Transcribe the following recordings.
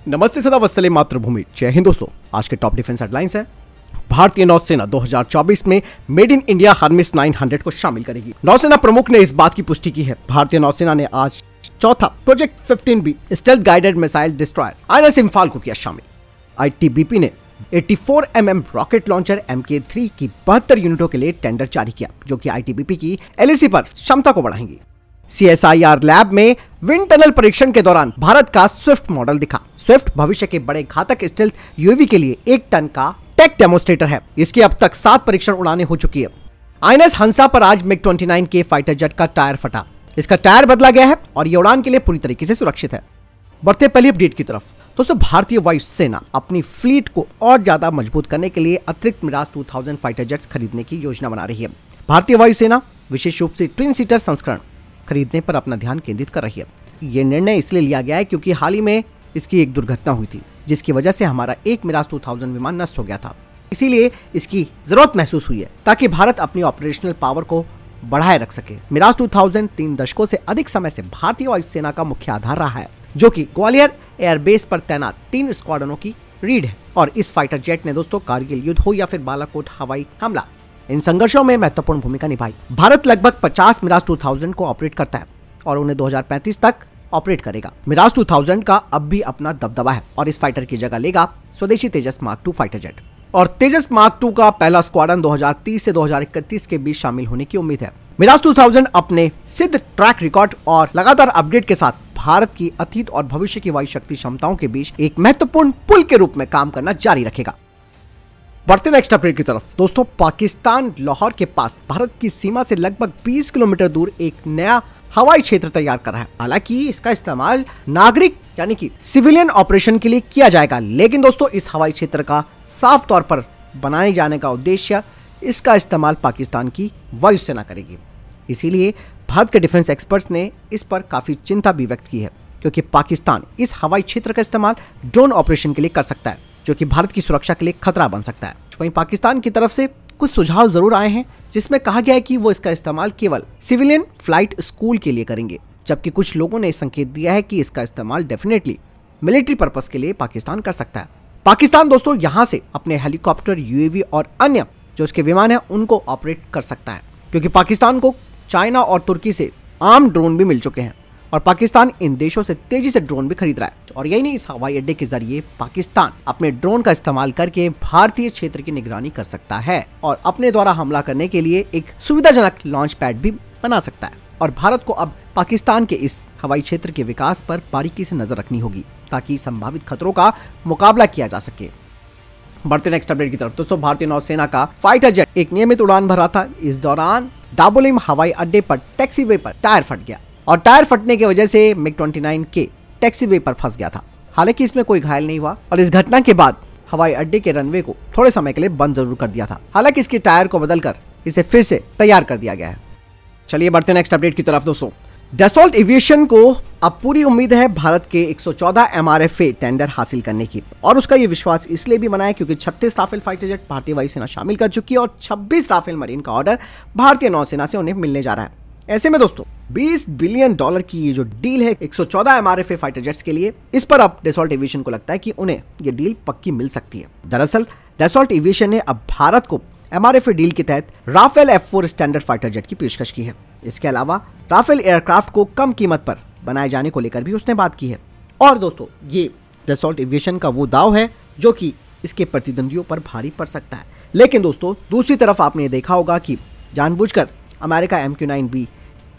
नमस्ते सदा वत्सले मातृभूमि। जय हिंद दोस्तों। आज के टॉप डिफेंस हेडलाइंस है। भारतीय नौसेना 2024 में मेड इन इंडिया हर्मेस 900 को शामिल करेगी। नौसेना प्रमुख ने इस बात की पुष्टि की है। भारतीय नौसेना ने आज चौथा project 15B stealth guided missile destroyer INS Imphal को किया शामिल। ITBP ने 84 mm रॉकेट लॉन्चर MK3 की 72 यूनिटों के लिए टेंडर जारी किया, जो कि ITBP की LAC पर क्षमता को बढ़ाएंगी। CSIR लैब में विंड टनल परीक्षण के दौरान भारत का स्विफ्ट मॉडल दिखा। स्विफ्ट भविष्य के बड़े घातक स्टेल्थ UAV के लिए 1 टन का टेक डेमोस्ट्रेटर है। इसकी अब तक 7 परीक्षण उड़ानें हो चुकी है। INS हंसा पर आज MiG-29 के फाइटर जेट का टायर फटा। इसका टायर बदला गया है और ये उड़ान के लिए पूरी तरीके से सुरक्षित है। बढ़ते पहली अपडेट की तरफ। दोस्तों, भारतीय वायुसेना अपनी फ्लीट को और ज्यादा मजबूत करने के लिए अतिरिक्त मिराज 2000 फाइटर जेट्स खरीदने की योजना बना रही है। भारतीय वायुसेना विशेष रूप से ट्विन सीटर संस्करण खरीदने पर अपना ध्यान केंद्रित कर रही है। ये निर्णय इसलिए लिया गया है क्योंकि हाल ही में इसकी एक दुर्घटना हुई थी, जिसकी वजह से हमारा एक मिराज 2000 विमान नष्ट हो गया था। इसीलिए इसकी जरूरत महसूस हुई है ताकि भारत अपनी ऑपरेशनल पावर को बढ़ाए रख सके। मिराज 2000 3 दशकों से अधिक समय से भारतीय वायुसेना का मुख्य आधार रहा है, जो कि ग्वालियर एयरबेस पर तैनात 3 स्क्वाड्रनों की रीढ़ है। और इस फाइटर जेट ने दोस्तों कारगिल युद्ध हो या फिर बालाकोट हवाई हमला, इन संघर्षों में महत्वपूर्ण भूमिका निभाई। भारत लगभग 50 मिराज 2000 को ऑपरेट करता है और उन्हें 2035 तक ऑपरेट करेगा। मिराज 2000 का अब भी अपना दबदबा है और इस फाइटर की जगह लेगा स्वदेशी तेजस मार्क 2 फाइटर जेट। और तेजस मार्क 2 का पहला स्क्वाड्रन 2030 से 2031 के बीच शामिल होने की उम्मीद है। मिराज 2000 अपने सिद्ध ट्रैक रिकॉर्ड और लगातार अपडेट के साथ भारत की अतीत और भविष्य की वायु शक्ति क्षमताओं के बीच एक महत्वपूर्ण पुल के रूप में काम करना जारी रखेगा। बढ़ते नेक्स्ट अपडेट की तरफ। दोस्तों, पाकिस्तान लाहौर के पास भारत की सीमा से लगभग 20 किलोमीटर दूर एक नया हवाई क्षेत्र तैयार कर रहा है। हालांकि इसका इस्तेमाल नागरिक यानी कि सिविलियन ऑपरेशन के लिए किया जाएगा, लेकिन दोस्तों इस हवाई क्षेत्र का साफ तौर पर बनाए जाने का उद्देश्य इसका इस्तेमाल पाकिस्तान की वायुसेना करेगी। इसीलिए भारत के डिफेंस एक्सपर्ट्स ने इस पर काफी चिंता भी व्यक्त की है, क्योंकि पाकिस्तान इस हवाई क्षेत्र का इस्तेमाल ड्रोन ऑपरेशन के लिए कर सकता है, जो कि भारत की सुरक्षा के लिए खतरा बन सकता है। वहीं पाकिस्तान की तरफ से कुछ सुझाव जरूर आए हैं, जिसमें कहा गया है कि वो इसका इस्तेमाल केवल सिविलियन फ्लाइट स्कूल के लिए करेंगे, जबकि कुछ लोगों ने संकेत दिया है कि इसका इस्तेमाल डेफिनेटली मिलिट्री पर्पस के लिए पाकिस्तान कर सकता है। पाकिस्तान दोस्तों यहां से अपने हेलीकॉप्टर, UAV और अन्य जो उसके विमान है उनको ऑपरेट कर सकता है, क्योंकि पाकिस्तान को चाइना और तुर्की से आर्म ड्रोन भी मिल चुके हैं और पाकिस्तान इन देशों से तेजी से ड्रोन भी खरीद रहा है। और यही नहीं, इस हवाई अड्डे के जरिए पाकिस्तान अपने ड्रोन का इस्तेमाल करके भारतीय क्षेत्र की निगरानी कर सकता है और अपने द्वारा हमला करने के लिए एक सुविधाजनक लॉन्च पैड भी बना सकता है। और भारत को अब पाकिस्तान के इस हवाई क्षेत्र के विकास पर बारीकी से नजर रखनी होगी, ताकि संभावित खतरों का मुकाबला किया जा सके। बढ़ते नेक्स्ट अपडेट की तरफ। दोस्तों, भारतीय नौसेना का फाइटर जेट एक नियमित उड़ान भर रहा था। इस दौरान डाबोलिम हवाई अड्डे पर टैक्सीवे पर टायर फट गया और टायर फटने की वजह से MiG-29 के टैक्सीवे पर फंस गया था। हालांकि इसमें कोई घायल नहीं हुआ और इस घटना के बाद हवाई अड्डे के रनवे को थोड़े समय के लिए बंद जरूर कर दिया था। हालांकि इसके टायर को बदलकर इसे फिर से तैयार कर दिया गया है। चलिए बढ़ते नेक्स्ट अपडेट की तरफ। दोस्तों, डसॉल्ट एविएशन को अब पूरी उम्मीद है भारत के 114 MRFA टेंडर हासिल करने की, और उसका ये विश्वास इसलिए भी बना है क्योंकि 36 राफेल फाइटर जेट भारतीय वायुसेना शामिल कर चुकी है और 26 राफेल मरीन का ऑर्डर भारतीय नौसेना से उन्हें मिलने जा रहा है। ऐसे में दोस्तों $20 बिलियन की ये जो डील है 114 MRFA फाइटर जेट्स के लिए, इस पर अब डसॉल्ट एविएशन को लगता है कि उन्हें ये डील पक्की मिल सकती है। दरअसल डसॉल्ट एविएशन ने अब भारत को MRFA डील के तहत Rafale F4 standard fighter jet की पेशकश की है। इसके अलावा राफेल एयरक्राफ्ट को कम कीमत पर बनाए जाने को लेकर भी उसने बात की है। और दोस्तों, ये डसॉल्ट एविएशन का वो दाव है जो कि इसके प्रतिद्वंदियों पर भारी पड़ सकता है। लेकिन दोस्तों, दूसरी तरफ आपने ये देखा होगा कि जानबूझकर अमेरिका MQ-9B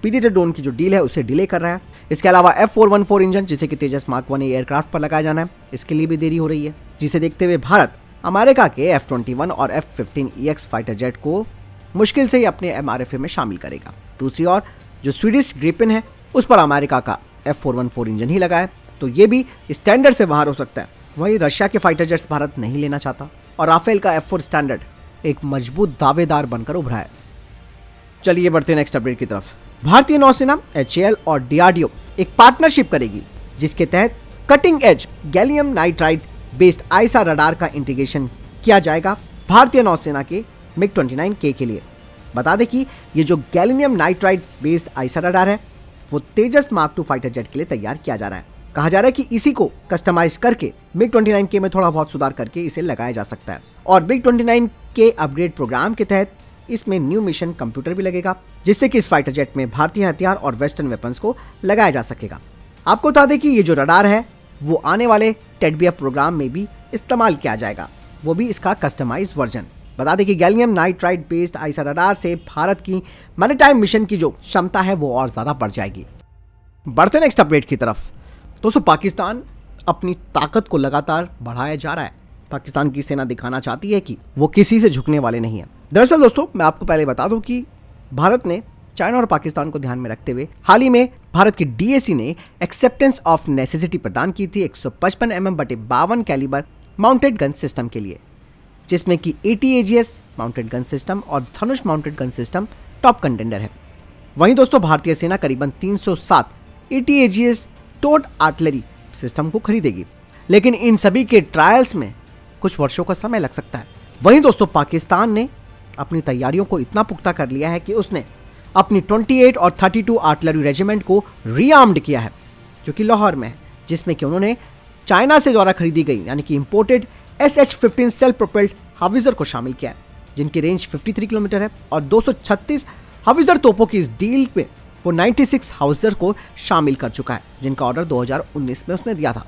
पीडीटी ड्रोन की जो डील है उसे डिले कर रहा है। इसके अलावा F414 इंजन, जिसे कि तेजस मार्क 1 एयरक्राफ्ट पर लगाया जाना है, इसके लिए भी देरी हो रही है, जिसे देखते हुए भारत अमेरिका के F-21 और F-15EX फाइटर जेट को मुश्किल से ही अपने MRFA में शामिल करेगा। दूसरी ओर जो स्वीडिश ग्रिपेन है उस पर अमेरिका का F414 इंजन ही लगा है, तो ये भी स्टैंडर्ड से बाहर हो सकता है। वहीं रशिया के फाइटर जेट्स भारत नहीं लेना चाहता और राफेल का F4 स्टैंडर्ड एक मजबूत दावेदार बनकर उभरा है। चलिए बढ़ते नेक्स्ट अपडेट की तरफ। भारतीय नौसेना HAL और DRDO एक पार्टनरशिप करेगी, जिसके तहत cutting edge gallium nitride based I saw radar का इंटीग्रेशन किया जाएगा भारतीय नौसेना के MiG-29K के लिए। बता दें कि ये जो gallium nitride based I saw radar है वो तेजस मार्क 2 फाइटर जेट के लिए तैयार किया जा रहा है। कहा जा रहा है कि इसी को कस्टमाइज करके मिग 29K में थोड़ा बहुत सुधार करके इसे लगाया जा सकता है। और मिग 29K अपग्रेड प्रोग्राम के तहत इसमें न्यू मिशन कंप्यूटर भी लगेगा, जिससे कि इस फाइटर जेट में भारतीय हथियार और वेस्टर्न वेपन्स को लगाया जा सकेगा। आपको बता दें कि ये जो रडार है वो आने वाले टेडबीएफ प्रोग्राम में भी इस्तेमाल किया जाएगा, वो भी इसका कस्टमाइज वर्जन। बता दें कि gallium nitride based I saw radar से भारत की मैरीटाइम मिशन की जो क्षमता है वो और ज्यादा बढ़ जाएगी। बढ़ते नेक्स्ट अपडेट की तरफ। दोस्तों, पाकिस्तान अपनी ताकत को लगातार बढ़ाया जा रहा है। पाकिस्तान की सेना दिखाना चाहती है कि वो किसी से झुकने वाले नहीं है। दरअसल दोस्तों, मैं आपको पहले बता दूं कि भारत ने चाइना और पाकिस्तान को ध्यान में रखते हुए हाल ही में भारत की डीएसी ने एक्सेप्टेंस ऑफ नेसेसिटी प्रदान की थी 155 mm/52 calibre mounted gun system के लिए, जिसमें कि ATAGS माउंटेड गन सिस्टम और Dhanush mounted gun system top contender है। वहीं दोस्तों, भारतीय सेना करीबन 307 ATAGS टोड आर्टिलरी सिस्टम को खरीदेगी, लेकिन इन सभी के ट्रायल्स में कुछ वर्षों का समय लग सकता है। वहीं दोस्तों, पाकिस्तान ने अपनी तैयारियों को इतना पुख्ता कर लिया है कि उसने अपनी 28 और 32 आर्टिलरी रेजिमेंट को रीआर्म्ड किया है, जो कि लाहौर में है, जिसमें कि उन्होंने चाइना से द्वारा खरीदी गई यानी कि इंपोर्टेड SH-15 सेल्फ प्रोपेल्ड हाविजर को शामिल किया है, जिनकी रेंज 53 किलोमीटर है। और 236 हाविजर तोपों की इस डील में वो 96 हाविजर को शामिल कर चुका है, जिनका ऑर्डर 2019 में उसने दिया था।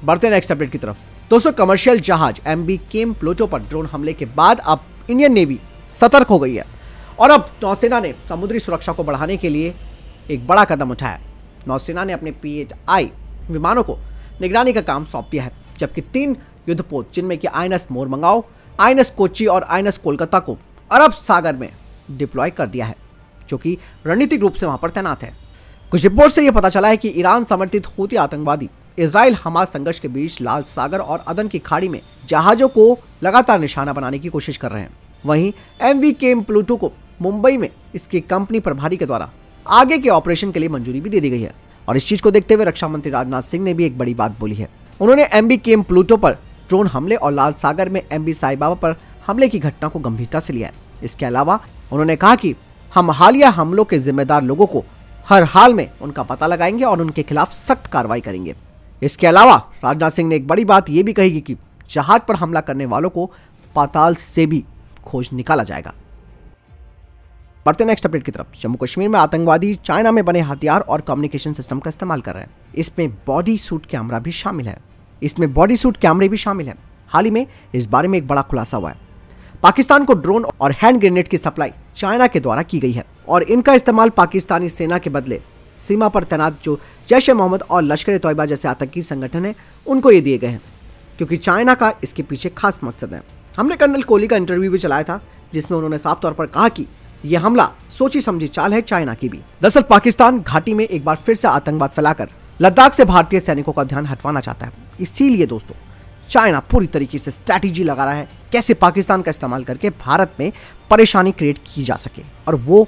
बढ़ते नेक्स्ट अपडेट की तरफ। दोस्तों, कमर्शियल जहाज MV केम प्लूटो पर ड्रोन हमले के बाद अब इंडियन नेवी सतर्क हो गई है और अब नौसेना ने समुद्री सुरक्षा को बढ़ाने के लिए एक बड़ा कदम उठाया। नौसेना ने अपने P-8I विमानों को निगरानी का काम सौंप दिया है, जबकि 3 युद्धपोत जिनमें कि INS मोरमंगाओ, INS कोच्चि और INS कोलकाता को अरब सागर में डिप्लॉय कर दिया है, जो कि रणनीतिक रूप से वहां पर तैनात है। कुछ रिपोर्ट से यह पता चला है कि ईरान समर्थित हूती आतंकवादी इजराइल हमास संघर्ष के बीच लाल सागर और अदन की खाड़ी में जहाजों को लगातार निशाना बनाने की कोशिश कर रहे हैं। वहीं MV केम प्लूटो को मुंबई में इसकी कंपनी प्रभारी के द्वारा आगे के ऑपरेशन के लिए मंजूरी भी दे दी गई है। और इस चीज को देखते हुए रक्षा मंत्री राजनाथ सिंह ने भी एक बड़ी बात बोली है। उन्होंने MV केम प्लूटो पर ड्रोन हमले और लाल सागर में MV साईबाबा पर हमले की घटना को गंभीरता से लिया है। इसके अलावा उन्होंने कहा कि हम हालिया हमलों के जिम्मेदार लोगों को हर हाल में उनका पता लगाएंगे और उनके खिलाफ सख्त कार्रवाई करेंगे। इसके अलावा राजनाथ सिंह ने एक बड़ी बात यह भी कही कि जहाज पर हमला करने वालों को पाताल से भी खोज निकाला जाएगा। बढ़ते नेक्स्ट अपडेट की तरफ। जम्मू कश्मीर में आतंकवादी चाइना में बने हथियार और कम्युनिकेशन सिस्टम का इस्तेमाल कर रहे हैं। इसमें बॉडी सूट कैमरा भी शामिल है। हाल ही में इस बारे में एक बड़ा खुलासा हुआ है। पाकिस्तान को ड्रोन और हैंड ग्रेनेड की सप्लाई चाइना के द्वारा की गई है और इनका इस्तेमाल पाकिस्तानी सेना के बदले सीमा पर तैनात जो जैश-ए-मोहम्मद और लश्कर-ए-तोयबा जैसे आतंकी संगठन हैं उनको ये दिए गए हैं, क्योंकि चाइना का इसके पीछे खास मकसद है। हमने कर्नल कोहली का इंटरव्यू भी चलाया था, जिसमें उन्होंने साफ तौर पर कहा कि यह हमला सोची समझी चाल है चाइना की भी। दरअसल पाकिस्तान घाटी में एक बार फिर से आतंकवाद फैलाकर लद्दाख से भारतीय सैनिकों का ध्यान हटवाना चाहता है। इसीलिए दोस्तों, चाइना पूरी तरीके से स्ट्रैटेजी लगा रहा है कैसे पाकिस्तान का इस्तेमाल करके भारत में परेशानी क्रिएट की जा सके, और वो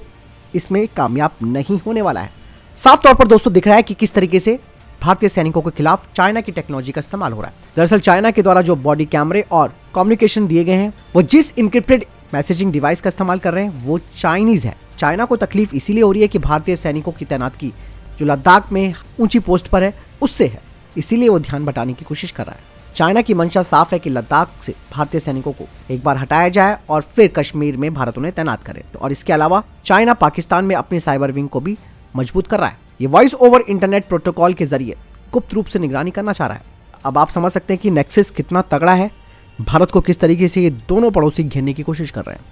इसमें कामयाब नहीं होने वाला है। साफ तौर पर दोस्तों दिख रहा है कि किस तरीके से भारतीय सैनिकों के खिलाफ चाइना की टेक्नोलॉजी का इस्तेमाल हो रहा है। दरअसल चाइना के द्वारा जो बॉडी कैमरे और कम्युनिकेशन दिए गए हैं, वो जिस इनक्रिप्टेड मैसेजिंग डिवाइस का इस्तेमाल कर रहे हैं वो चाइनीज है। चाइना को तकलीफ इसीलिए हो रही है कि भारतीय सैनिकों की तैनातगी जो लद्दाख में ऊंची पोस्ट पर है उससे है, इसीलिए वो ध्यान बटाने की कोशिश कर रहा है। चाइना की मंशा साफ है कि लद्दाख से भारतीय सैनिकों को एक बार हटाया जाए और फिर कश्मीर में भारत उन्हें तैनात करे। और इसके अलावा चाइना पाकिस्तान में अपनी साइबर विंग को भी मजबूत कर रहा है। ये वॉइस ओवर इंटरनेट प्रोटोकॉल के जरिए गुप्त रूप से निगरानी करना चाह रहा है। अब आप समझ सकते हैं कि नेक्सस कितना तगड़ा है, भारत को किस तरीके से ये दोनों पड़ोसी घेरने की कोशिश कर रहे हैं।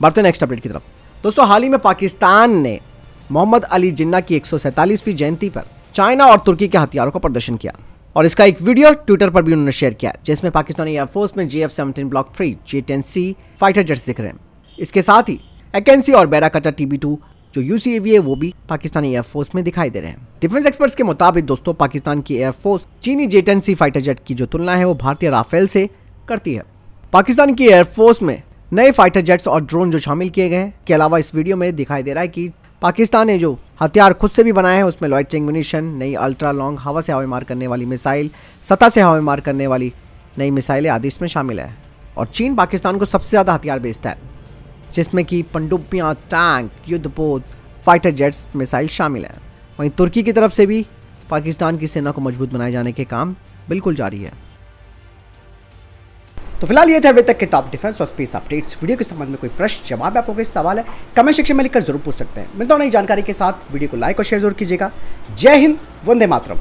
बढ़ते नेक्स्ट अपडेट की तरफ। दोस्तों, हाल ही में पाकिस्तान ने मोहम्मद अली जिन्ना की 147वीं जयंती पर चाइना और तुर्की के हथियारों का प्रदर्शन किया और इसका एक वीडियो ट्विटर पर भी उन्होंने शेयर किया, जिसमें पाकिस्तानी एयरफोर्स में JF-17 block 3 J-10C fighter jets दिख रहे हैं। इसके साथ ही एकेंसी और बैराकटा TB2 जो UCAV है वो भी पाकिस्तानी एयरफोर्स में दिखाई दे रहे हैं। डिफेंस एक्सपर्ट्स के मुताबिक दोस्तों, पाकिस्तान की एयरफोर्स चीनी J-10C फाइटर जेट की जो तुलना है वो भारतीय राफेल से करती है। पाकिस्तान की एयरफोर्स में नए फाइटर जेट्स और ड्रोन जो शामिल किए गए हैं के अलावा इस वीडियो में दिखाई दे रहा है कि पाकिस्तान ने जो हथियार खुद से भी बनाए हैं उसमें लॉइटरिंग म्यूनिशन, नई अल्ट्रा लॉन्ग हवा से हवा मार करने वाली मिसाइल, सतह से हवा मार करने वाली नई मिसाइलें आदि इसमें शामिल है। और चीन पाकिस्तान को सबसे ज़्यादा हथियार बेचता है, जिसमें कि पनडुब्बियाँ, टैंक, युद्धपोत, फाइटर जेट्स, मिसाइल शामिल हैं। वहीं तुर्की की तरफ से भी पाकिस्तान की सेना को मजबूत बनाए जाने के काम बिल्कुल जारी है। तो फिलहाल ये थे अभी तक के टॉप डिफेंस और स्पेस अपडेट्स। वीडियो के संबंध में कोई प्रश्न जवाब आपको कोई सवाल है कमेंट सेक्शन में लिखकर जरूर पूछ सकते हैं। मिलता हूं नई जानकारी के साथ। वीडियो को लाइक और शेयर जरूर कीजिएगा। जय हिंद, वंदे मातरम।